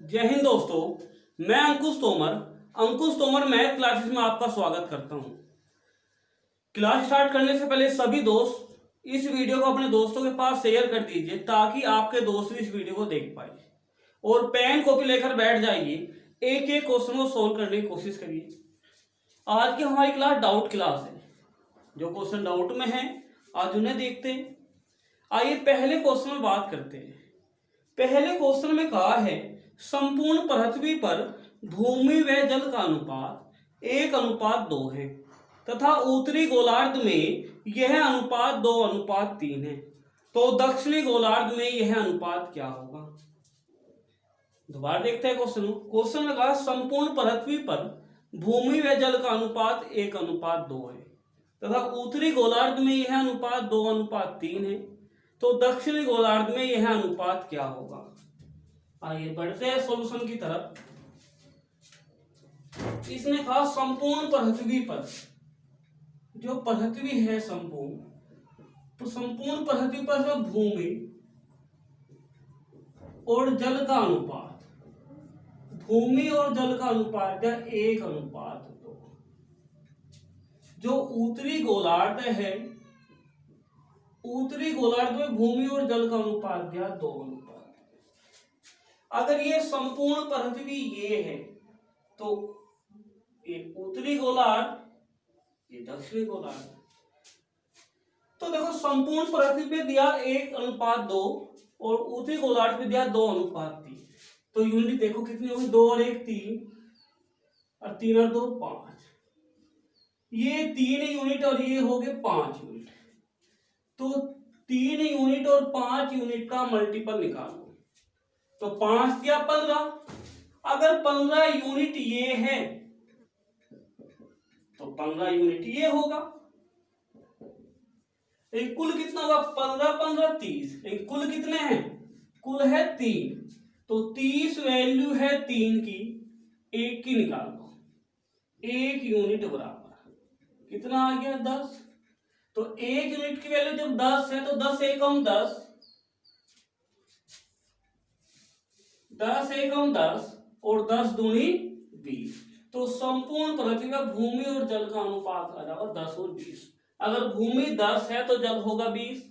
जय हिंद दोस्तों, मैं अंकुश तोमर मैथ क्लासेस में आपका स्वागत करता हूं। क्लास स्टार्ट करने से पहले सभी दोस्त इस वीडियो को अपने दोस्तों के पास शेयर कर दीजिए ताकि आपके दोस्त भी इस वीडियो को देख पाए और पेन कॉपी लेकर बैठ जाइए, एक एक क्वेश्चन को सोल्व करने की कोशिश करिए। आज की हमारी क्लास डाउट क्लास है। जो क्वेश्चन डाउट में है आज उन्हें देखते हैं। आइए पहले क्वेश्चन में बात करते हैं। पहले क्वेश्चन में कहा है संपूर्ण पृथ्वी पर भूमि व जल का अनुपात 1:2 है तथा उत्तरी गोलार्ध में यह अनुपात 2:3 है। तो दक्षिणी गोलार्ध में यह अनुपात क्या होगा? दोबारा देखते हैं क्वेश्चन में कहा संपूर्ण पृथ्वी पर भूमि व जल का अनुपात 1:2 है तथा उत्तरी गोलार्ध में यह अनुपात 2:3 है। तो दक्षिणी गोलार्ध में यह अनुपात क्या होगा? आइए बढ़ते हैं सॉल्यूशन की तरफ। इसने कहा संपूर्ण पृथ्वी पर, जो पृथ्वी है संपूर्ण, तो संपूर्ण पृथ्वी पर जो भूमि और जल का अनुपात, भूमि और जल का अनुपात है 1:2। जो उत्तरी गोलार्ध है, उत्तरी गोलार्ध में भूमि और जल का अनुपात दिया 2:3। अगर ये संपूर्ण पृथ्वी ये है तो ये उत्तरी गोलार्ध, ये दक्षिणी गोलार्ध। तो देखो संपूर्ण पृथ्वी पे दिया 1:2 और उत्तरी गोलार्ध पे दिया 2:3। तो यूनिट देखो कितनी होगी, 2 और 1 3 और 3 और 2 5। ये 3 यूनिट और ये हो गए 5 यूनिट। तो 3 यूनिट और 5 यूनिट का मल्टीपल निकालो। तो 5 दिया 15। अगर 15 यूनिट ये है तो 15 यूनिट ये होगा। कुल कितना होगा? 15 15 30। कुल कितने हैं? कुल है 3। तो 30 वैल्यू है 3 की, 1 की निकाल दो। 1 यूनिट बराबर कितना आ गया? 10। तो 1 यूनिट की वैल्यू जब 10 है तो 10 एकम 10, 10 एकम 10 और 10 दूनी 20। तो संपूर्ण पृथ्वी का भूमि और जल का अनुपात आ जाएगा 10 और 20। अगर भूमि 10 है तो जल होगा 20।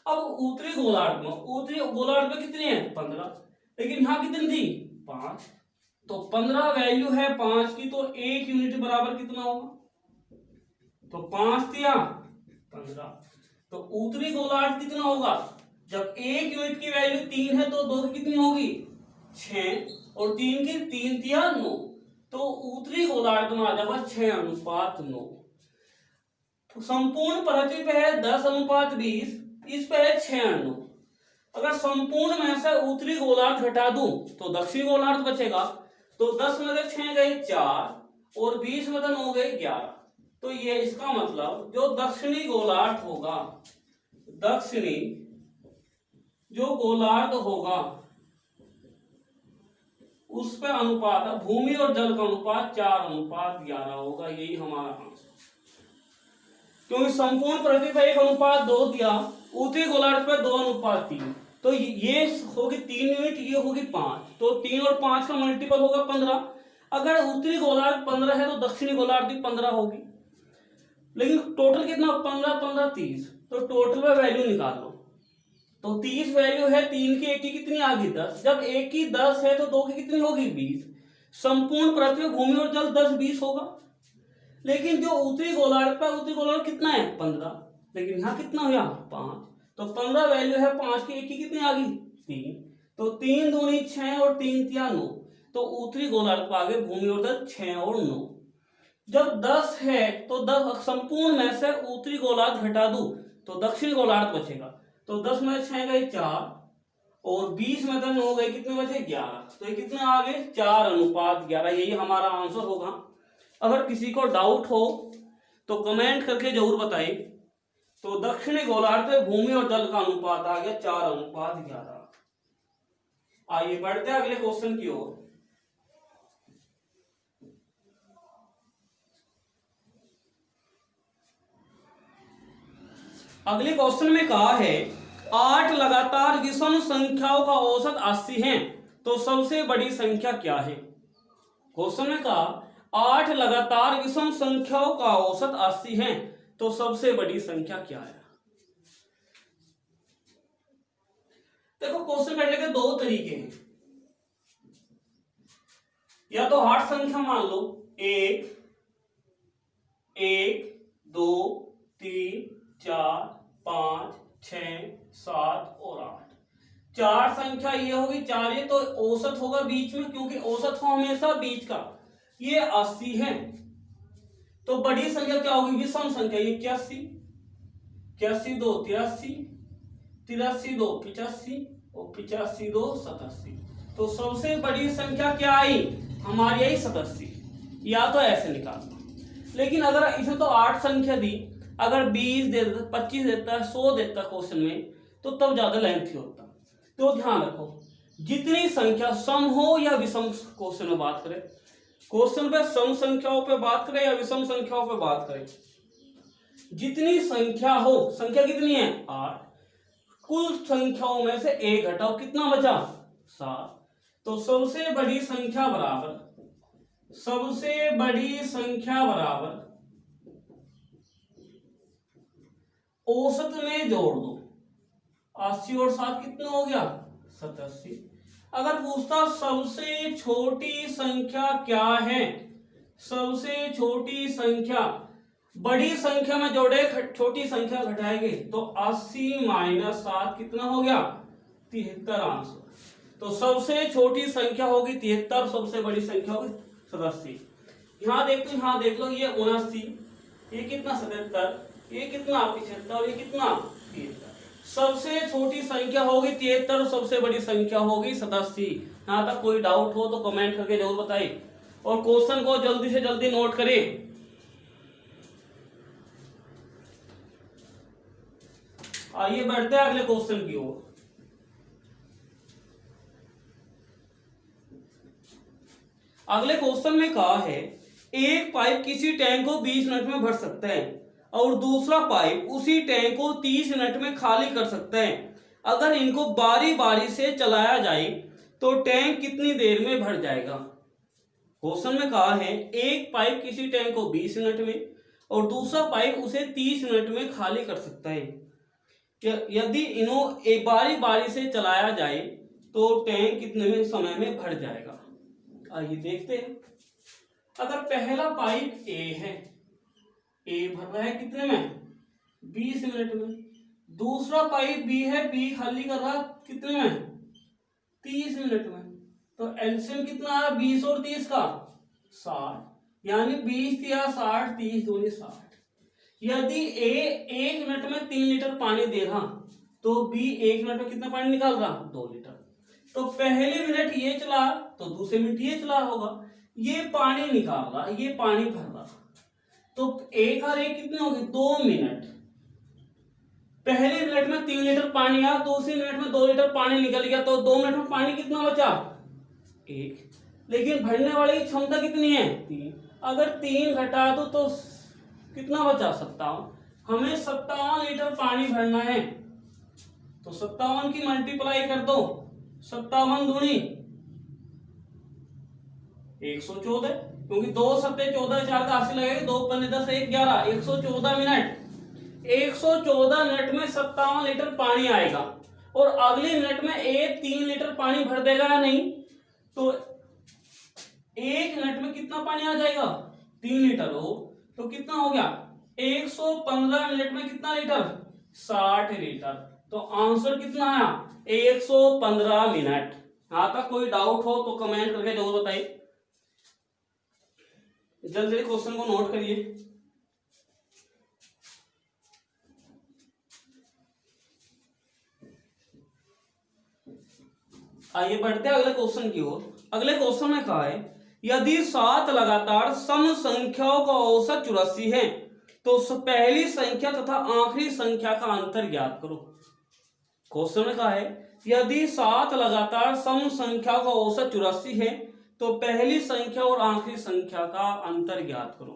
अब उत्तरी गोलार्ध में कितने हैं? 15। लेकिन यहां कितनी थी? 5। तो 15 वैल्यू है 5 की, तो 1 यूनिट बराबर कितना होगा? तो 5 दिया 15। तो उत्तरी गोलार्ध कितना होगा? जब 1 यूनिट की वैल्यू 3 है तो 2 की कितनी होगी? 6 और 3 की 3 दिया 9। तो उत्तरी गोलार्ध में आ जाएगा 6:9। तो संपूर्ण पृथ्वी पे है 10:20, इस पे है 6:9। अगर संपूर्ण में से उत्तरी गोलार्ध घटा दूं तो दक्षिणी गोलार्ध बचेगा। तो 10 में से 6 गए 4 और 20 में से 9 गए 11। तो ये इसका मतलब जो दक्षिणी गोलार्ध होगा, दक्षिणी जो गोलार्ध होगा उस पर अनुपात, भूमि और जल का अनुपात 4:11 होगा। यही हमारा आंसर। क्योंकि संपूर्ण पृथ्वी पर 1:2 दिया, उत्तरी गोलार्ध पर 2:3। तो ये होगी 3 यूनिट, ये होगी 5। तो 3 और 5 का मल्टीपल होगा 15। अगर उत्तरी गोलार्ध 15 है तो दक्षिणी गोलार्ध भी 15 होगी। लेकिन टोटल कितना? 15 15 30। तो टोटल में वैल्यू निकाल लो। तो 30 वैल्यू है 3 की, 1 की कितनी आ गई? 10। जब 1 की 10 है तो 2 की कितनी होगी? 20। संपूर्ण पृथ्वी भूमि और जल 10 20 होगा। लेकिन जो उत्तरी गोलार्ध पर, उत्तरी गोलार्ध कितना है? 15। लेकिन यहाँ कितना हो? 5। तो 15 वैल्यू है 5 की, 1 की कितनी आ गई? 3। तो 3 दूनी 6 और 3 तिया 9। तो उत्तरी गोलार्ध पर आ गए भूमि और जल 6 और 9। जब 10 है तो 10 संपूर्ण में से उत्तरी गोलार्ध घटा दूं तो दक्षिणी गोलार्ध बचेगा। तो 10 में 6 गए 4 और 20 में 9 गए, कितने बचे? 11। तो ये कितने आ गए? 4:11। यही हमारा आंसर होगा। अगर किसी को डाउट हो तो कमेंट करके जरूर बताइए। तो दक्षिणी गोलार्ध में भूमि और जल का अनुपात आ गया 4:11। आइए बढ़ते हैं अगले क्वेश्चन की ओर। अगले क्वेश्चन में कहा है 8 लगातार विषम संख्याओं का औसत 80 है तो सबसे बड़ी संख्या क्या है? क्वेश्चन में कहा 8 लगातार विषम संख्याओं का औसत 80 है, तो सबसे बड़ी संख्या क्या है? देखो क्वेश्चन करने के दो तरीके हैं, या तो 8 संख्या मान लो, 1 1 2 3 4 5 6 7 और 8। 4 संख्या ये होगी, 4 ये तो औसत होगा बीच में, क्योंकि औसत हो हमेशा बीच का, ये 80 है। तो बड़ी संख्या क्या होगी? विषम संख्या, ये 81 81 2 83 83 2 85 और 85 2 87। तो सबसे बड़ी संख्या क्या आई? हमारी आई 87। या तो ऐसे निकालना, लेकिन अगर इसे तो 8 संख्या दी, अगर 20 दे देता, 25 देता, 100 देता क्वेश्चन में, तो तब ज्यादा लेंथी होता। तो ध्यान रखो, जितनी संख्या सम हो या विषम, क्वेश्चन में बात करें, क्वेश्चन पे सम संख्याओं पे बात करें या विषम संख्याओं पे बात करें, जितनी संख्या हो, संख्या कितनी है? 8, कुल संख्याओं में से 1 घटाओ, कितना बचा? 7। तो सबसे बड़ी संख्या बराबर, सबसे बड़ी संख्या बराबर औसत में जोड़ दो, 80 और 7 कितना हो गया? 87। अगर पूछता सबसे छोटी संख्या क्या है, सबसे छोटी संख्या, बड़ी संख्या में जोड़े छोटी संख्या घटाएंगे, तो 80 - 7 कितना हो गया? 73 आंसर। तो सबसे छोटी संख्या होगी 73, सबसे बड़ी संख्या होगी 87। यहाँ देख लो, ये 79, ये कितना? 77, ये कितना? 75, ये कितना? 73। सबसे छोटी संख्या होगी 73, सबसे बड़ी संख्या होगी 87। यहाँ तक कोई डाउट हो तो कमेंट करके जरूर बताइए, और क्वेश्चन को जल्दी से जल्दी नोट करें। आइए बढ़ते हैं अगले क्वेश्चन की ओर। अगले क्वेश्चन में कहा है, एक पाइप किसी टैंक को 20 मिनट में भर सकता है और दूसरा पाइप उसी टैंक को 30 मिनट में खाली कर सकता है। अगर इनको बारी बारी से चलाया जाए तो टैंक कितनी देर में भर जाएगा? क्वेश्चन में कहा है, एक पाइप किसी टैंक को 20 मिनट में और दूसरा पाइप उसे 30 मिनट में खाली कर सकता है। यदि इन्हों एक बारी बारी से चलाया जाए तो टैंक कितने समय में भर जाएगा? आइए देखते हैं। अगर पहला पाइप ए है, ए भर रहा है कितने में? 20 मिनट में। दूसरा पाइप बी है, बी खाली कर रहा कितने में? 30 मिनट में। तो एलसीएम कितना आया 20 और 30 का? 60। यानी 20 या 60, 30 दूनी 60। यदि ए 1 मिनट में 3 लीटर पानी दे रहा तो बी 1 मिनट में कितना पानी निकाल रहा? 2 लीटर। तो पहले मिनट ये चला तो दूसरे मिनट ये चला होगा, ये पानी निकाल रहा, ये पानी भर रहा, तो एक और एक कितने होंगे? 2 मिनट। पहले मिनट में 3 लीटर पानी आया, दूसरे मिनट में 2 लीटर पानी निकल गया, तो 2 मिनट में पानी कितना बचा? 1। लेकिन भरने वाले की क्षमता कितनी है? 3। अगर 3 घटा दो तो कितना बचा? 57। हमें 57 लीटर पानी भरना है, तो 57 की मल्टीप्लाई कर दो, 57 दूनी 114, क्योंकि 2 सत्ते 14, 4 का 80 लगेगा, 2 पन्ने 10, 1 11, 114 मिनट। 114 मिनट में 57 लीटर पानी आएगा, और अगले मिनट में ए 3 लीटर पानी भर देगा या नहीं? तो 1 मिनट में कितना पानी आ जाएगा? 3 लीटर हो, तो कितना हो गया? 115 मिनट में कितना लीटर? 60 लीटर। तो आंसर कितना आया? 115 मिनट। यहां तक कोई डाउट हो तो कमेंट करके जरूर बताइए। जल्दी क्वेश्चन को नोट करिए। आइए बढ़ते हैं अगले क्वेश्चन की ओर। अगले क्वेश्चन में कहा है, यदि 7 लगातार सम संख्याओं का औसत 84 है तो पहली संख्या तथा आखिरी संख्या का अंतर ज्ञात करो। क्वेश्चन में कहा है, यदि 7 लगातार सम संख्याओं का औसत 84 है तो पहली संख्या और आखिरी संख्या का अंतर ज्ञात करो।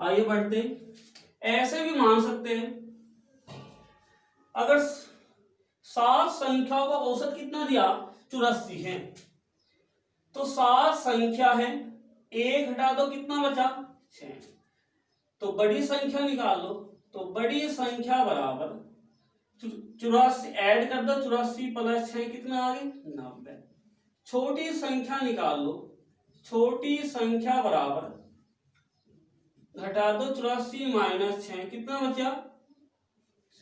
आइए बढ़ते हैं। ऐसे भी मान सकते हैं, अगर 7 संख्याओं का औसत कितना दिया? 84 है। तो 7 संख्या है, 1 हटा दो, कितना बचा? 6। तो बड़ी संख्या निकाल लो। तो बड़ी संख्या बराबर 84, ऐड कर दो, 84 प्लस 6 कितना आ गई? 90। छोटी संख्या निकाल लो। छोटी संख्या बराबर घटा दो 84 माइनस 6 कितना बचा?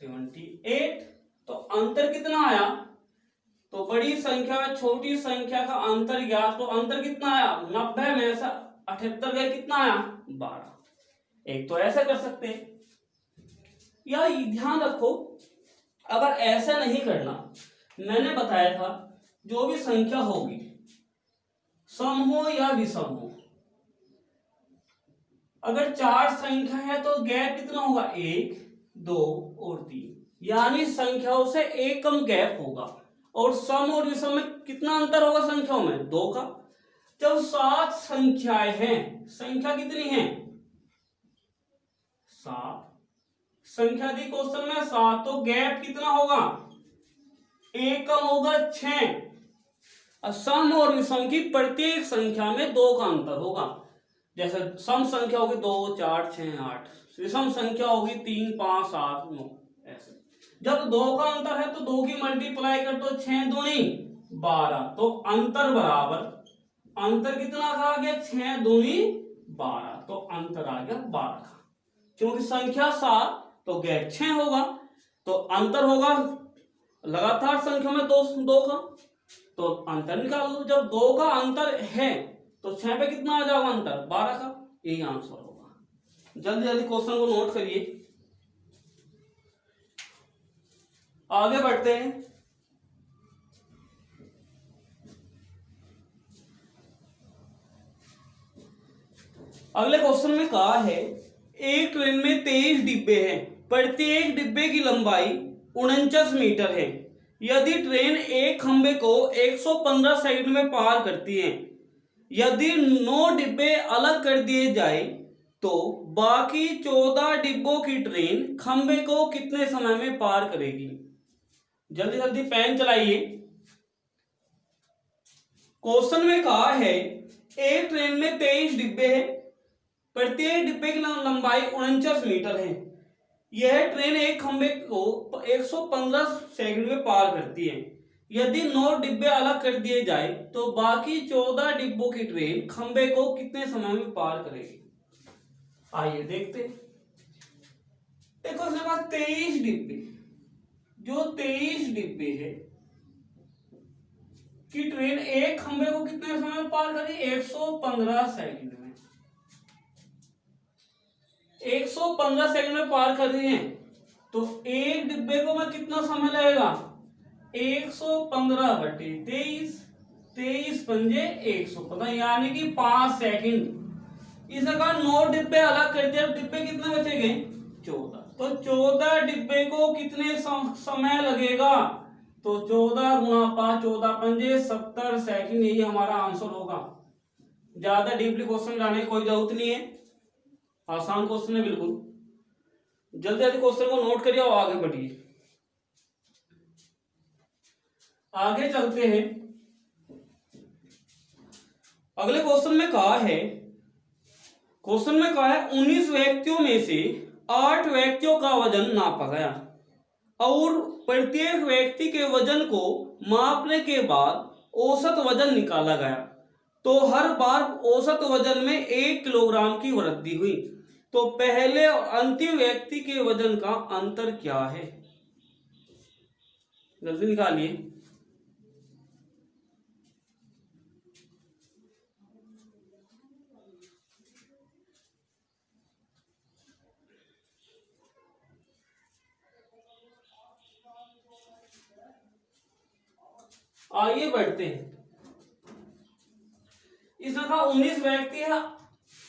78। तो अंतर कितना आया? तो बड़ी संख्या में छोटी संख्या का अंतर ज्ञात, तो अंतर कितना आया? 90 में से 78 गए, कितना आया? 12। एक तो ऐसा कर सकते हैं, या ध्यान रखो अगर ऐसा नहीं करना, मैंने बताया था जो भी संख्या होगी, सम हो या विषम हो, अगर 4 संख्या है तो गैप कितना होगा? 1, 2 और 3, यानी संख्याओं से एक कम गैप होगा। और सम और विषम में कितना अंतर होगा संख्याओं में? 2 का। जब 7 संख्याएं हैं, संख्या कितनी है? 7 संख्या दी क्वेश्चन में 7, तो गैप कितना होगा? 1 कम होगा 6। सम और विषम की प्रत्येक संख्या में 2 का अंतर होगा। जैसे सम संख्या होगी 2, 4, 6, 8, विषम संख्या होगी 3, 5, 7, 9, ऐसे। जब 2 का अंतर है तो 2 की मल्टीप्लाई कर दो, 6 दूनी 12, तो अंतर बराबर, अंतर कितना आ गया? 6 दूनी 12, तो अंतर आ गया 12 का। क्योंकि संख्या 7 तो गैप 6 होगा, तो अंतर होगा लगातार संख्या में 2 का, तो अंतर निकाल लो। जब 2 का अंतर है तो 6 पे कितना आ जाएगा अंतर? 12 का। यही आंसर होगा। जल्दी जल्दी क्वेश्चन को नोट करिए, आगे बढ़ते हैं। अगले क्वेश्चन में कहा है एक ट्रेन में 23 डिब्बे हैं, प्रत्येक डिब्बे की लंबाई 49 मीटर है। यदि ट्रेन एक खंबे को 115 सेकंड में पार करती है, यदि 9 डिब्बे अलग कर दिए जाए तो बाकी 14 डिब्बों की ट्रेन खंबे को कितने समय में पार करेगी? जल्दी जल्दी पेन चलाइए। क्वेश्चन में कहा है एक ट्रेन में 23 डिब्बे हैं, प्रत्येक डिब्बे की लंबाई 49 मीटर है। यह ट्रेन एक खंबे को 115 सेकंड में पार करती है। यदि 9 डिब्बे अलग कर दिए जाए तो बाकी 14 डिब्बों की ट्रेन खंबे को कितने समय में पार करेगी? आइए देखते हैं। देखो इसके बाद 23 डिब्बे, जो 23 डिब्बे है कि ट्रेन एक खंबे को कितने समय में पार करेगी? 115 सेकंड में। 115 सेकंड में पार कर रही है, तो एक डिब्बे को मैं कितना समय लगेगा? 115 बटे 23, 23 पंजे 115, यानी कि 5 सेकंड। इस प्रकार 9 डिब्बे अलग कर दिए, डिब्बे कितने बचेंगे? 14। तो 14 डिब्बे को कितने समय लगेगा? तो 14 गुणा 5, 14 पंजे 70 सेकंड, यही हमारा आंसर होगा। ज्यादा डीपली क्वेश्चन लाने की कोई जरूरत नहीं है, आसान क्वेश्चन है बिल्कुल। जल्दी जल्दी क्वेश्चन को नोट करिए और आगे बढ़िए। आगे चलते हैं। अगले क्वेश्चन में कहा है, 19 व्यक्तियों में से 8 व्यक्तियों का वजन नापा गया और प्रत्येक व्यक्ति के वजन को मापने के बाद औसत वजन निकाला गया, तो हर बार औसत वजन में 1 किलोग्राम की वृद्धि हुई। तो पहले और अंतिम व्यक्ति के वजन का अंतर क्या है? जल्दी निकालिए। आइए बढ़ते हैं। इसमें कहा 19 व्यक्ति है,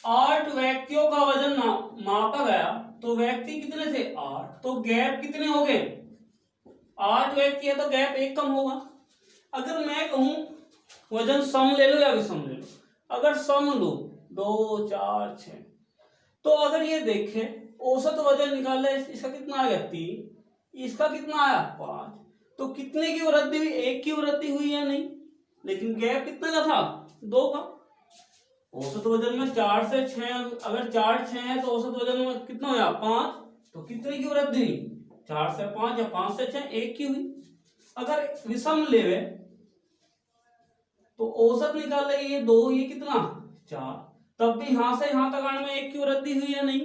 8 व्यक्तियों का वजन मापा गया, तो व्यक्ति कितने थे? 8, तो गैप कितने हो गए? 8 व्यक्ति है तो गैप 1 कम होगा। अगर मैं कहूं वजन सम ले लो या विषम ले लो, अगर सम लो 2, 4, 6, तो अगर ये देखें औसत वजन निकाले, इसका कितना आ गया? 3, इसका कितना आया? 5, तो कितने की वृद्धि हुई? 1 की वृद्धि हुई या नहीं? लेकिन गैप कितने का था? 2 का। औसत वजन में 4 से 6, अगर 4 6 है तो औसत वजन में कितना हुआ? 5। तो कितने की वृद्धि हुई? 4 से 5 या 5 से 6, 1 की हुई। अगर विषम लेवे तो औसत निकाल ले, ये 2, ये कितना? 4। तब भी यहां से यहां तक आने में 1 की वृद्धि हुई या नहीं?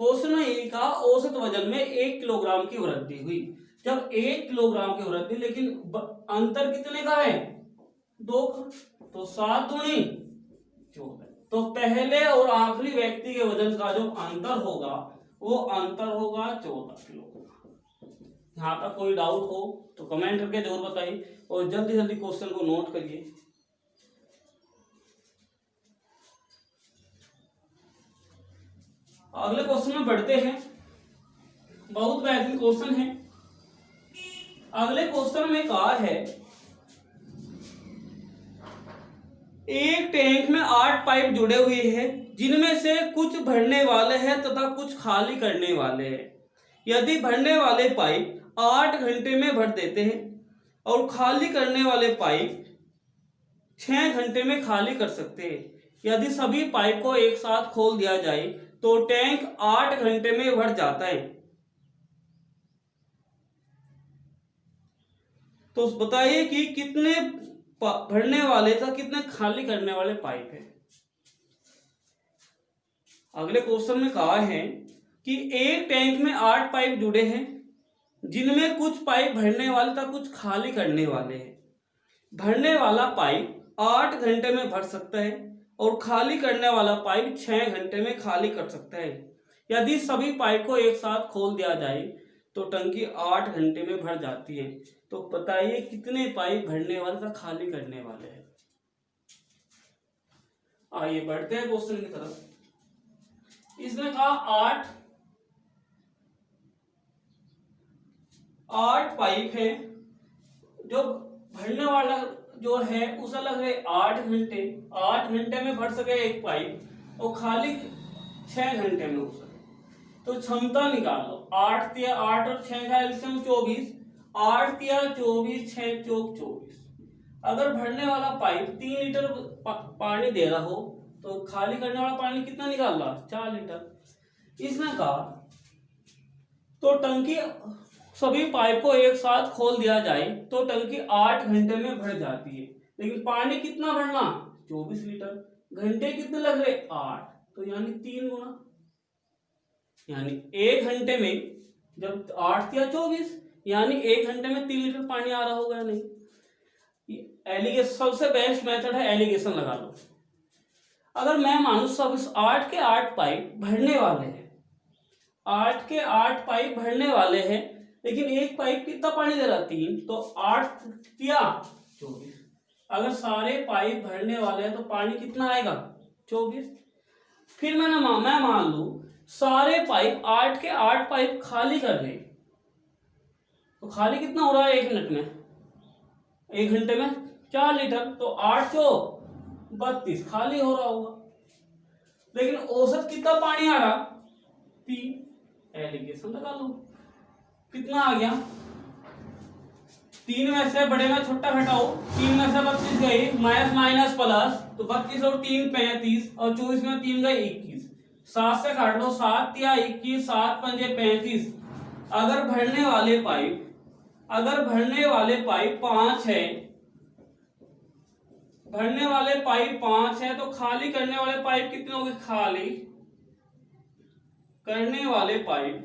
क्वेश्चन में ये कहा औसत वजन में 1 किलोग्राम की वृद्धि हुई। जब 1 किलोग्राम की वृद्धि, लेकिन अंतर कितने का है? 2 का। तो 7 दूनी 14। तो पहले और आखिरी व्यक्ति के वजन का जो अंतर होगा वो अंतर होगा 14 किलो। यहां तक कोई डाउट हो तो कमेंट करके जरूर बताइए और जल्दी जल्दी क्वेश्चन को नोट करिए। अगले क्वेश्चन में बढ़ते हैं। बहुत बेहतरीन क्वेश्चन है। अगले क्वेश्चन में कहा है एक टैंक में 8 पाइप जुड़े हुए हैं जिनमें से कुछ भरने वाले हैं तथा कुछ खाली करने वाले हैं। यदि भरने वाले पाइप 8 घंटे में भर देते हैं और खाली करने वाले पाइप 6 घंटे में खाली कर सकते हैं। यदि सभी पाइप को एक साथ खोल दिया जाए तो टैंक 8 घंटे में भर जाता है। तो बताइए कि कितने भरने वाले था कितने खाली करने वाले पाइप है। अगले क्वेश्चन में कहा है कि एक टैंक में 8 पाइप जुड़े हैं जिनमें कुछ पाइप भरने वाले था कुछ खाली करने वाले हैं। भरने वाला पाइप 8 घंटे में भर सकता है और खाली करने वाला पाइप 6 घंटे में खाली कर सकता है। यदि सभी पाइप को एक साथ खोल दिया जाए तो टंकी 8 घंटे में भर जाती है। तो बताइए कितने पाइप भरने वाले तथा खाली करने वाले हैं। आइए बढ़ते हैं क्वेश्चन की तरफ। इसने कहा 8 पाइप है, जो भरने वाला जो है उस अलग है 8 घंटे। 8 घंटे में भर सके एक पाइप और खाली 6 घंटे में हो सके। तो क्षमता निकालो। 8 तिया 8 और 6 का एलसीएम 24। 8 तिया 24, 6 चौक 24। अगर भरने वाला पाइप 3 लीटर पानी दे रहा हो तो खाली करने वाला पानी कितना निकाल रहा? 4 लीटर। इसने कहा तो टंकी सभी पाइप को एक साथ खोल दिया जाए तो टंकी 8 घंटे में भर जाती है। लेकिन पानी कितना भरना? 24 लीटर। घंटे कितने लग रहे? 8। तो यानी 3 गुना, यानी 1 घंटे में जब 8 या 24 यानी 1 घंटे में 3 लीटर पानी आ रहा होगा। नहीं, एलिगेशन सबसे बेस्ट मेथड है, एलिगेशन लगा लो। अगर मैं मानू सब 8 के 8 पाइप भरने वाले हैं, 8 के 8 पाइप भरने वाले हैं, लेकिन एक पाइप कितना पानी दे रहा? 3। तो 8 या 24। अगर सारे पाइप भरने वाले हैं तो पानी कितना आएगा? 24। फिर मैं मान लू सारे पाइप 8 के 8 पाइप खाली कर रहे, तो खाली कितना हो रहा है 1 मिनट में? 1 घंटे में 4 लीटर। तो 8 चौक 32 खाली हो रहा होगा। लेकिन औसत कितना पानी आ रहा? 3। एलिगेशन लगा लो। कितना आ गया? 3 में से बड़े में छोटा घटाओ। 3 में से 32 गई, माइनस प्लस, तो 32 और 3 35 और 24 में 3 गए 21। 7 से काट लो, 7 या 21, 7 पंजे 35। अगर भरने वाले पाइप 5 है, भरने वाले पाइप 5 है तो खाली करने वाले पाइप कितने हो गए? खाली करने वाले पाइप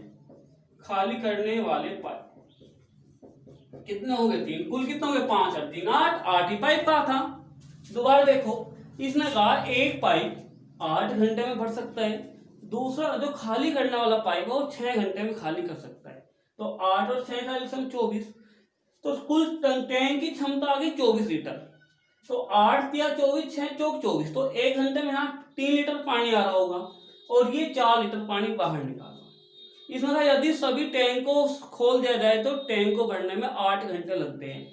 कितने हो गए? 3। कुल कितने हो गए? 5 और 3 8। 8 ही पाइप का था। दोबारा देखो, इसने कहा एक पाइप 8 घंटे में भर सकता है, दूसरा जो खाली करने वाला पाइप है वो 6 घंटे में खाली कर सकता है। तो 8 और 6 का एलसीएम 24। तो कुल टैंक की क्षमता आ गई 24 लीटर। तो 8 या 24, 6 चौक 24। तो 1 घंटे में यहाँ 3 लीटर पानी आ रहा होगा और ये 4 लीटर पानी बाहर निकाला। इसमें था यदि सभी टैंक को खोल दिया जाए तो टैंक को भरने में 8 घंटे लगते हैं।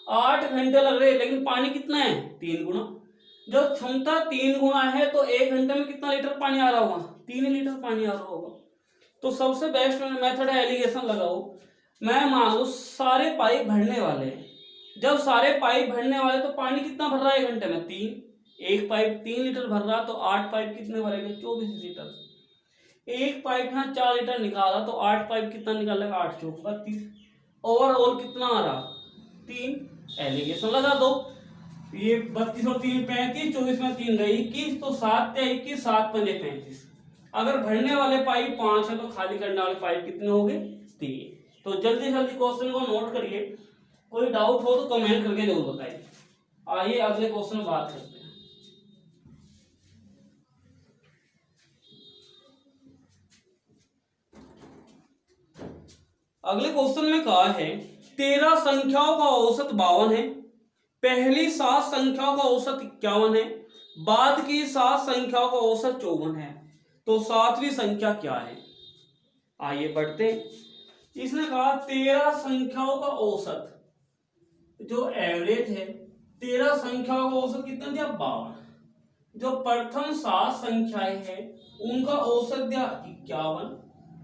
8 घंटे लग रहे हैं, लेकिन पानी कितना है? 3 गुना। जब क्षमता 3 गुना है तो 1 घंटे में कितना लीटर पानी आ रहा होगा? 3 लीटर पानी आ रहा होगा। तो सबसे बेस्ट मेथड है एलिगेशन लगाओ। मैं मान लो सारे पाइप भरने वाले हैं। जब सारे पाइप भरने वाले तो पानी कितना भर रहा है 1 घंटे में? 3। एक पाइप 3 लीटर भर रहा तो 8 पाइप कितने भरेंगे? 24 लीटर। एक पाइप यहाँ 4 लीटर निकाला तो 8 पाइप कितना निकालेगा? 8 चौक 32। ओवरऑल कितना आ रहा? 3। एलिगेशन लगा दो। ये 32 और 3 35, 24 में 3 गई 21, तो 7 या 21, 7 पंजे 35। अगर भरने वाले पाइप 5 है तो खाली करने वाले पाइप कितने हो गए? 3। तो जल्दी जल्दी क्वेश्चन को नोट करिए। कोई डाउट हो तो कमेंट करके जरूर बताइए। आइए अगले क्वेश्चन में बात करते हैं। अगले क्वेश्चन में कहा है 13 संख्याओं का औसत 52 है, पहली 7 संख्याओं का औसत 51 है, बाद की 7 संख्याओं का औसत 54 है, तो 7वीं संख्या क्या है? आइए बढ़ते हैं। इसने कहा 13 संख्याओं का औसत, जो एवरेज है 13 संख्याओं का औसत कितना दिया? 52। जो प्रथम 7 संख्याएं हैं उनका औसत दिया 51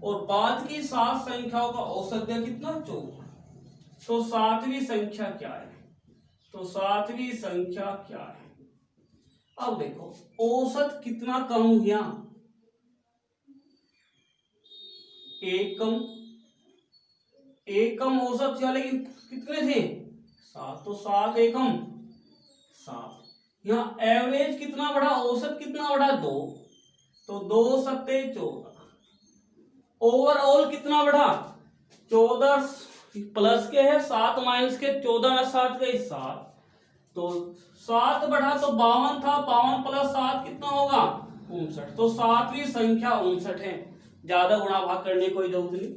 और बाद की 7 संख्याओं का औसत दिया कितना? 54। तो 7वीं संख्या क्या है? तो 7वीं संख्या क्या है? अब देखो औसत कितना कम हुआ? 1 कम, 1 कम औसत था, लेकिन कितने थे? 7। तो 7 एकम 7। यहाँ एवरेज कितना बढ़ा? औसत कितना बढ़ा? 2। तो 2 सत्ते 14। ओवरऑल कितना बढ़ा? 14 प्लस के है 7 माइनस के 14 में 7 गई 7। तो 7 बढ़ा तो 52 था, 52 प्लस 7 कितना होगा? 59। तो 7वीं संख्या 59 है। ज्यादा गुणा भाग करने की कोई जरूरत नहीं।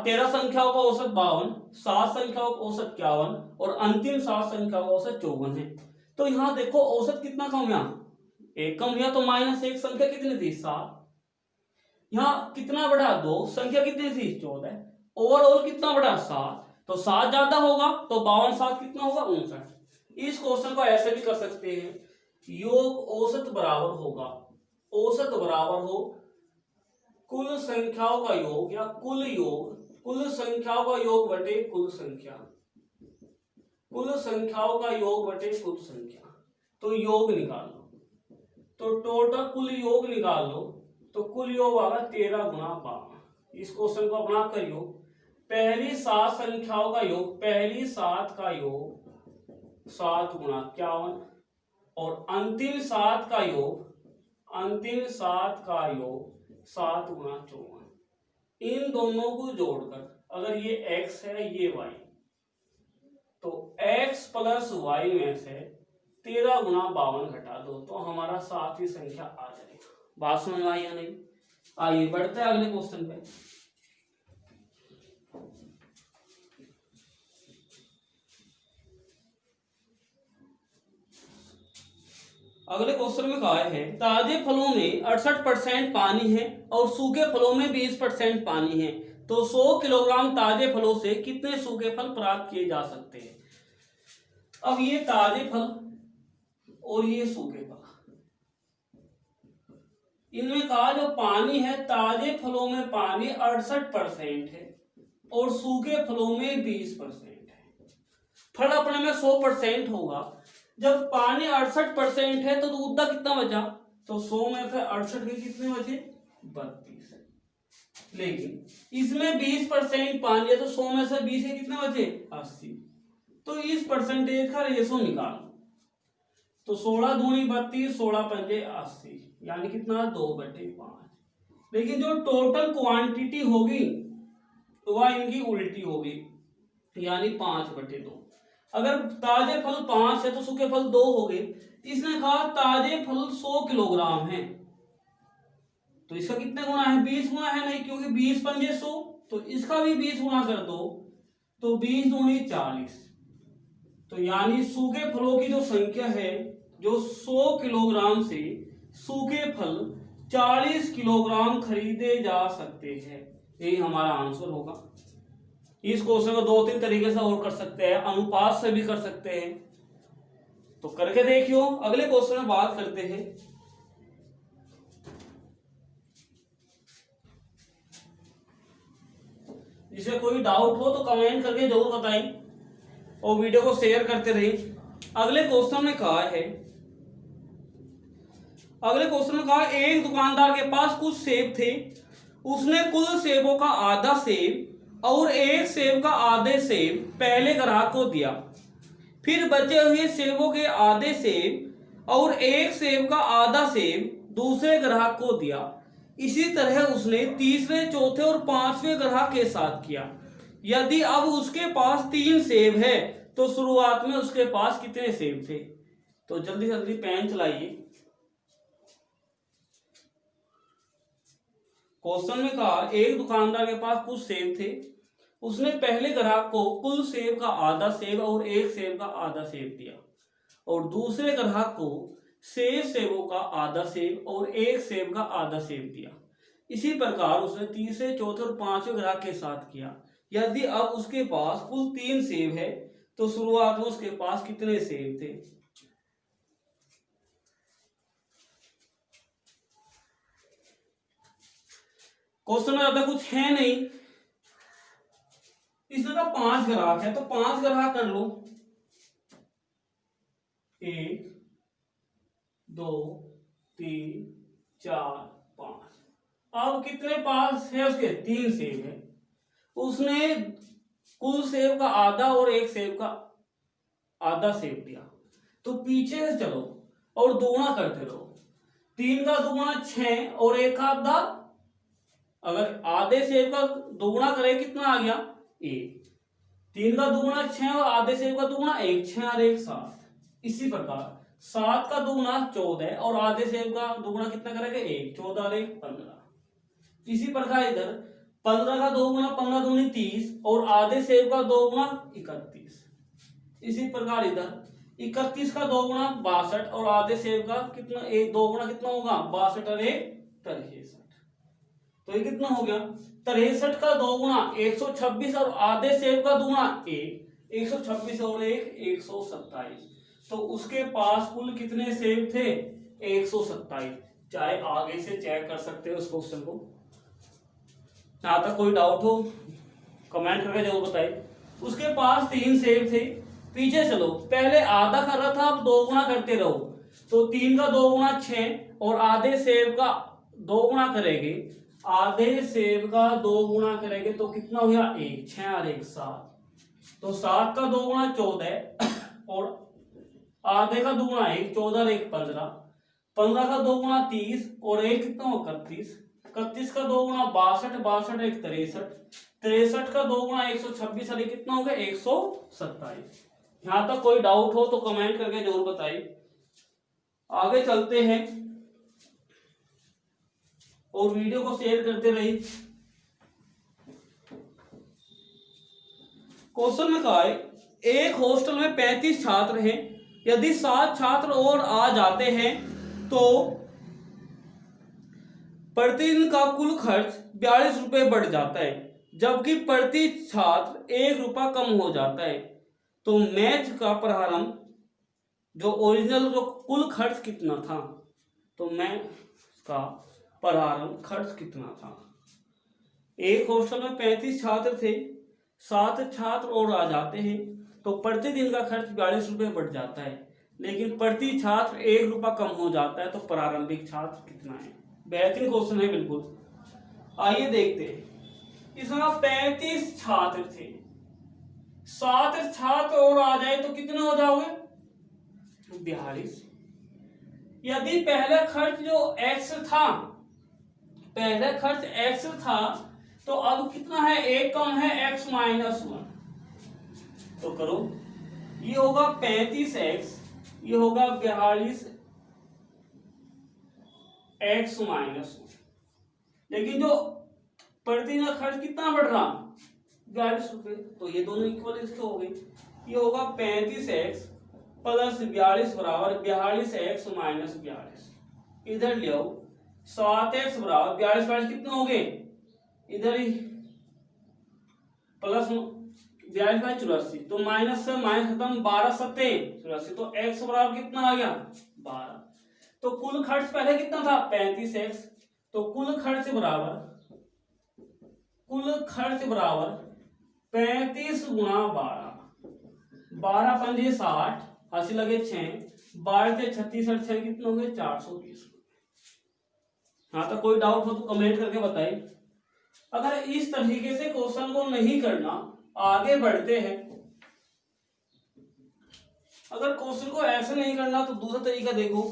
13 संख्याओं का औसत 52, 7 संख्याओं का औसत 51 और अंतिम 7 संख्याओं का औसत 54 है। तो यहाँ देखो औसत कितना कम हुआ? 1 कम हुआ, तो -1 संख्या कितनी थी? 7। यहाँ कितना बढ़ा? 2 संख्या कितनी थी? 14। ओवरऑल कितना बढ़ा? 7। तो 7 ज्यादा होगा, तो 52 7 कितना होगा? 59। इस क्वेश्चन को ऐसे भी कर सकते हैं, योग औसत बराबर होगा, औसत बराबर हो कुल संख्याओं का योग या कुल योग, कुल संख्याओं का योग बटे कुल संख्या, कुल संख्याओं का योग बटे कुल संख्या। तो योग निकाल लो, तो टोटल कुल योग निकाल लो, तो कुल योग आगा 13 गुणा 52। इस क्वेश्चन को अपना करियो, पहली 7 संख्याओं का योग, पहली 7 का योग 7 गुणा 51 और अंतिम 7 का योग, अंतिम 7 का योग 7 गुणा 54। इन दोनों को जोड़कर अगर ये x है ये y, तो x प्लस y में से 13 गुणा 52 घटा दो तो हमारा 7वीं संख्या आ जाएगा। बात समझ में आई या नहीं? आइए बढ़ते हैं अगले क्वेश्चन पे। अगले क्वेश्चन में कहा है ताजे फलों में 68% पानी है और सूखे फलों में 20% पानी है, तो 100 किलोग्राम ताजे फलों से कितने सूखे फल प्राप्त किए जा सकते हैं? अब ये ताजे फल और ये सूखे फल, इनमें कहा जो पानी है, ताजे फलों में पानी 68% है और सूखे फलों में 20% है। फल अपने में 100% होगा, जब पानी 68% है तो दूध कितना बचा? तो 100 में से 68 के कितने बचे? 32। लेकिन इसमें 20% पानी है तो 100 में से 20 के कितने बचे? 80। तो इस परसेंटेज का रेशो निकालो, तो 16 दूनी 32, 16 पंजे 80, यानी कितना? 2/5। लेकिन जो टोटल क्वांटिटी होगी वह इनकी उल्टी होगी, यानी 5/2। अगर ताजे फल 5 है तो सूखे फल 2 हो गए। इसने कहा ताजे फल 100 किलोग्राम है, तो इसका कितने गुना है? 20 गुना है नहीं, क्योंकि 20 पंजे 100, तो इसका भी 20 गुना कर दो, तो 20 दूनी 40। तो यानी सूखे फलों की जो संख्या है, जो 100 किलोग्राम से सूखे फल 40 किलोग्राम खरीदे जा सकते हैं। यही हमारा आंसर होगा। इस क्वेश्चन को 2-3 तरीके से और कर सकते हैं, अनुपात से भी कर सकते हैं, तो करके देखियो। अगले क्वेश्चन में बात करते हैं। इसे कोई डाउट हो तो कमेंट करके जरूर बताएं और वीडियो को शेयर करते रहें। अगले क्वेश्चन में कहा है, एक दुकानदार के पास कुछ सेब थे, उसने कुल सेबों का आधा सेब और एक सेब का आधे सेब पहले ग्राहक को दिया, फिर बचे हुए सेबों के आधे सेब और एक सेब का आधा सेब दूसरे ग्राहक को दिया। इसी तरह उसने तीसरे, चौथे और पांचवें ग्राहक के साथ किया। यदि अब उसके पास 3 सेब है तो शुरुआत में उसके पास कितने सेब थे? तो जल्दी जल्दी पेन चलाइए। क्वेश्चन में कहा एक दुकानदार के पास कुछ सेब थे, उसने पहले ग्राहक को कुल सेब का आधा सेब और एक सेब का आधा सेब दिया और दूसरे ग्राहक को सेबों का आधा सेब और एक सेब का आधा सेब दिया। इसी प्रकार उसने तीसरे, चौथे और पांचवें ग्राहक के साथ किया। यदि अब उसके पास कुल 3 सेब है तो शुरुआत में उसके पास कितने सेब थे? क्वेश्चन में ज्यादा कुछ है नहीं, इसमें तो 5 ग्राहक है तो 5 ग्राहक कर लो। 1 2 3 4 5। अब कितने पास है उसके? 3 सेब है। उसने कुल सेब का आधा और एक सेब का आधा सेब दिया, तो पीछे से चलो और दोगुना करते रहो। 3 का दोगुना 6 और एक का आधा, अगर आधे सेब का दोगुना करें कितना आ गया? 1। 3 का दोगुना 6 और आधे सेब का दोगुना 1, 6 और 1 7। इसी प्रकार 7 का दोगुना 14 और आधे सेब का दोगुना कितना करेंगे? 1, 14 और 1 15। इसी प्रकार इधर 15 का दोगुना 15 दूनी 30 और आधे सेब का दोगुना 31। इसी प्रकार इधर 31 का दोगुना 62 और आधे सेब का कितना? एक दोगुना कितना होगा? 62 और 1 63। तो ये कितना हो गया? 63 का दोगुना 126 और आधे सेब का दोगुना 1, 126 और 1 127। तो उसके पास कुल कितने सेब थे? 127। चाहे आगे से चेक कर सकते हो उस क्वेश्चन को। यहां तक कोई डाउट हो कमेंट करके जरूर बताइए। उसके पास 3 सेब थे, पीछे चलो, पहले आधा कर रहा था, अब दोगुना करते रहो। तो 3 का दोगुना 6 और आधे सेब का दोगुना करेंगे, आधे सेब का दोगुना करेंगे तो कितना हो गया? 1, 6 और 1 7। तो 7 का दोगुना 14 और आधे का दोगुना 1, 14 और 1 15। 15 का दोगुना 30 और 1 कितना हो? 31। 31 का दोगुना 62, 62 1 63। 63 का दोगुना 126 और 1 कितना हो गया? 127। यहां तक कोई डाउट हो तो कमेंट करके जरूर बताइए। आगे चलते हैं और वीडियो को शेयर करते रहिए। क्वेश्चन में कहा है एक हॉस्टल में 35 छात्र हैं, यदि 7 छात्र और आ जाते हैं तो प्रतिदिन का कुल खर्च 42 रुपए बढ़ जाता है, जबकि प्रति छात्र 1 रुपया कम हो जाता है। तो मैच का प्रारंभ जो ओरिजिनल जो कुल खर्च कितना था? तो मैच का प्रारंभ खर्च कितना था? एक हॉस्टल में 35 छात्र थे, 7 छात्र और आ जाते हैं तो प्रतिदिन का खर्च 42 रुपये बढ़ जाता है, लेकिन प्रति छात्र 1 रुपया कम हो जाता है। तो प्रारंभिक छात्र कितना है? बेहतरीन क्वेश्चन है बिल्कुल। आइए देखते हैं। इसमें 35 छात्र थे, 7 छात्र और आ जाए तो कितने हो जाओगे? 42। यदि पहला खर्च जो x था, पहला खर्च x था, तो अब कितना है? 1 कम है, x -1। तो करो, ये होगा 35x, ये होगा 42 x -1। लेकिन जो प्रतिदिन का खर्च कितना बढ़ रहा? 42 रुपए। तो ये दोनों इक्वल इसके हो गए। ये होगा 35x प्लस 42 बराबर 42x माइनस 42। इधर ले आओ, 7x बराबर 42 42 कितने हो गए? इधर ही प्लस 42 बाई 84, तो माइनस से माइनस खत्म, 12 सत्ते 84। तो x बराबर कितना आ गया? 12। तो कुल खर्च पहले कितना था? 35x। तो कुल खर्च बराबर 35 गुणा 12 पंजे 60, 80 लगे 6, 12 से 36 और 6 कितने होंगे 420। हाँ, तो कोई डाउट हो तो कमेंट करके बताइए। अगर इस तरीके से क्वेश्चन को नहीं करना, आगे बढ़ते हैं। अगर क्वेश्चन को ऐसे नहीं करना तो दूसरा तरीका देखो।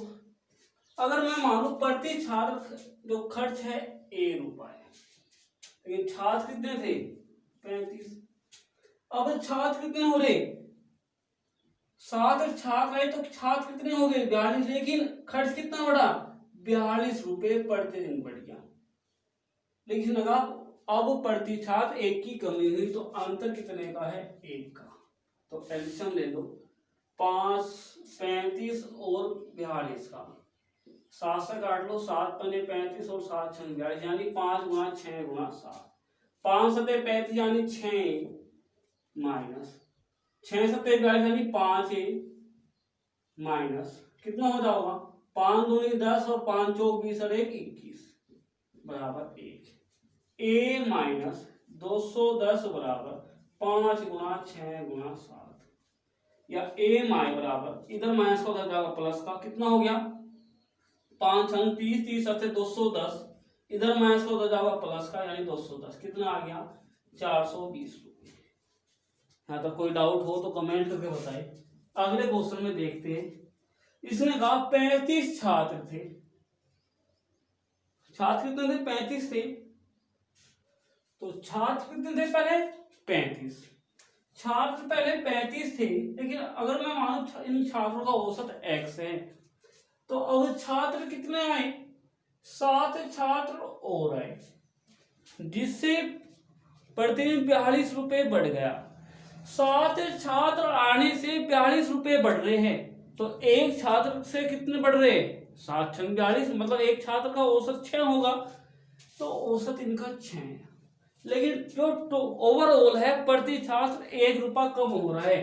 अगर मैं मानू प्रति छात्र जो खर्च है 1 रुपए, लेकिन छात्र कितने थे 35। अब छात्र कितने हो रहे 7 छात्र है, तो छात्र कितने हो गए 42, लेकिन खर्च कितना बढ़ा 42 रुपए प्रतिदिन बढ़ गया। लेकिन अगर अब प्रति छात्र 1 की कमी हुई तो अंतर कितने का है 1 का। तो एलसीएम ले लो 5, 35 और 42 का, 7 से काट लो, 7 पंजे 35 और 7 छंग 42, यानी 5 गुणा 6 गुणा 7, 5 सत्ते 35 यानी 6 माइनस 6 सत्ते 42 यानी 5 माइनस कितना हो जाएगा 5 दूनी 10 और 5 चौक 20 और 1 21 बराबर 1। ए माइनस 210 बराबर 5 गुणा 6 गुणा 7, या ए माइ बराबर इधर माइनस का उधर जाएगा प्लस का, कितना हो गया 5 छंग 30, 30 से 210, इधर माइनस का उधर जाएगा प्लस का, यानी 210, कितना आ गया 420 रुपये। यहाँ तक कोई डाउट हो तो कमेंट करके बताए। अगले क्वेश्चन में देखते हैं। इसने कहा 35 छात्र थे, छात्र कितने थे 35 थे, तो छात्र कितने थे पहले 35, छात्र पहले 35 थे, लेकिन अगर मैं मानू इन छात्रों का औसत x है, तो अब छात्र कितने आए 7 छात्र और आए, जिससे प्रतिदिन 42 रुपए बढ़ गया। 7 छात्र आने से 42 रुपए बढ़ रहे हैं, तो एक छात्र से कितने बढ़ रहे हैं 7 छंग 42, मतलब एक छात्र का औसत 6 होगा, तो औसत इनका 6 है। लेकिन जो ओवरऑल है प्रति छात्र 1 रुपया कम हो रहा है,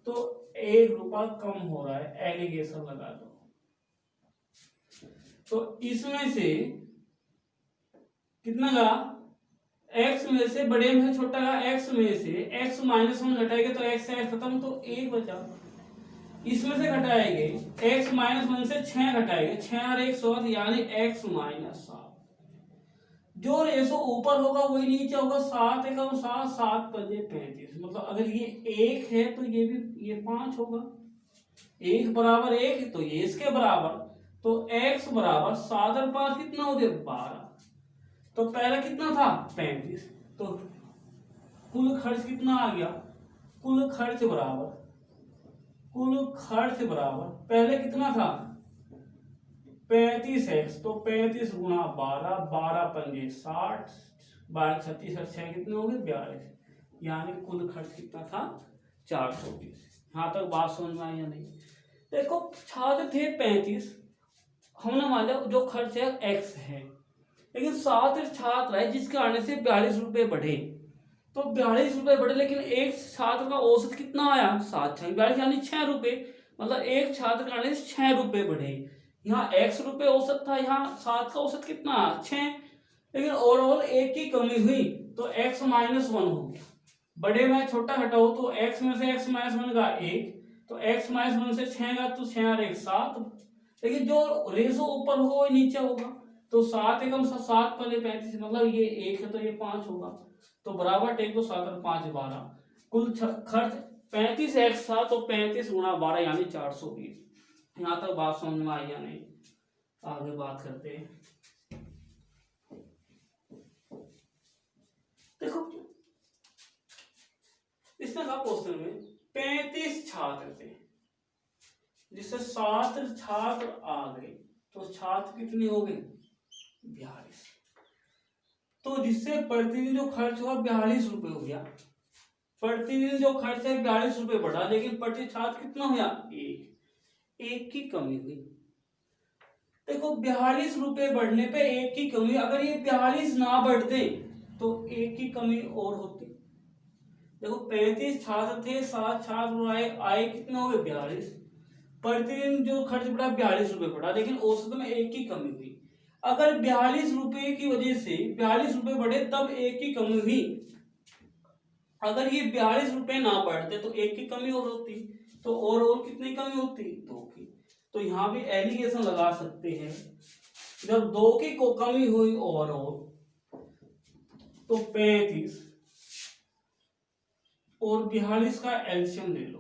तो 1 रुपया कम हो रहा है, एलिगेशन लगा दो। तो इसमें से कितना का x में से बड़े में छोटा का x में से x -1 घटाएंगे तो x से x खत्म, तो 1 बचा। इसमें से घटाएंगे x -1 से 6 घटाएंगे, 6 और 1 7, यानी x -7। जो रेशो ऊपर होगा वही नीचे होगा, 7 एकम 7, 7 पंजे 35, मतलब अगर ये 1 है तो ये भी ये 5 होगा, 1 बराबर 1 तो ये इसके बराबर, तो x बराबर 7 और 5 कितना हो गया 12। तो पहला कितना था 35, तो कुल खर्च कितना आ गया, कुल खर्च बराबर पहले कितना था 35x, तो 35 गुणा 12, 12 पंजे 60, 12 36 और 6 कितने हो गए 42, यानी कुल खर्च कितना था 420। यहाँ तक बात समझ में आई या नहीं। देखो छात्र थे 35, हमने मान लिया जो खर्च है x है, लेकिन 7 छात्र है जिसके आने से 42 रुपए बढ़े, तो 42 रुपए बढ़े, लेकिन एक छात्र का औसत कितना आया 7 छंग 42, यानी 6 रुपए, मतलब एक छात्र के आने से 6 रुपए बढ़े। यहाँ x रुपए औसत था, यहाँ 7 का औसत कितना 6, लेकिन ओवरऑल 1 की कमी हुई तो x -1 हो गया। बड़े में छोटा घटाओ तो x में से x -1 का 1, तो x -1 से 6 का, तो 6 और 1 7, लेकिन जो रेशो ऊपर होगा वो नीचे होगा, तो 7 एकम 7 पहले 35, मतलब ये 1 है तो ये 5 होगा, तो बराबर टेक दो 7 और 5 12, कुल खर्च 35x था, तो 35 गुणा 12 यानी 420। यहाँ तक बात समझ में आई या नहीं, आगे बात करते हैं। देखो इसमें कहा क्वेश्चन में 35 छात्र थे, जिससे 7 छात्र आ गए, तो छात्र कितने हो गए 42, तो जिससे प्रतिदिन जो खर्च हुआ 42 रुपए हो गया। प्रतिदिन जो खर्च है 42 रुपए बढ़ा, लेकिन प्रति छात्र कितना हो गया 1 की कमी हुई। देखो 42 रुपए बढ़ने पे 1 की कमी, अगर ये 42 ना बढ़ते तो 1 की कमी और होती। देखो 35 छात्र थे, 7 छात्र आए कितने हो गए 42, प्रतिदिन जो खर्च बढ़ा 42 रुपए बढ़ा, लेकिन औसत में 1 की कमी हुई। अगर 42 रुपए की वजह से 42 रुपए बढ़े तब 1 की कमी हुई, अगर ये 42 रुपए ना बढ़ते तो 1 की कमी और होती, तो और कितनी कमी होती, 2 की। तो यहाँ भी एलिगेशन लगा सकते हैं, जब 2 की को कमी हुई और तो 35 और 42 का एलसीएम ले लो,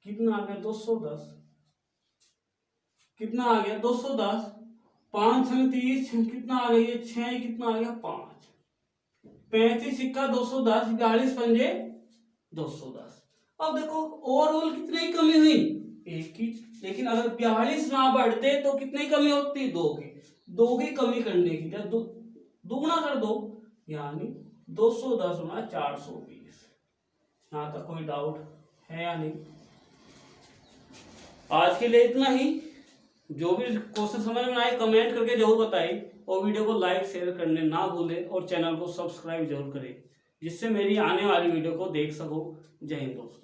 कितना आ गया 210, कितना आ गया 210, 5 छंग 30, कितना आ गया 6, कितना आ गया 5, 35 सिक्का 210, 42 पंजे 210। अब देखो ओवरऑल कितनी कमी हुई, 1 की, लेकिन अगर 42 ना बढ़ते तो कितनी कमी होती, 2 की। 2 की कमी करने की क्या दुगुना कर दो, यानी 210 गुना 420। यहाँ तक कोई डाउट है या नहीं? आज के लिए इतना ही। जो भी क्वेश्चन समझ में आए कमेंट करके जरूर बताइए, और वीडियो को लाइक शेयर करने ना भूलें, और चैनल को सब्सक्राइब जरूर करें, जिससे मेरी आने वाली वीडियो को देख सको। जय हिंद दोस्तों।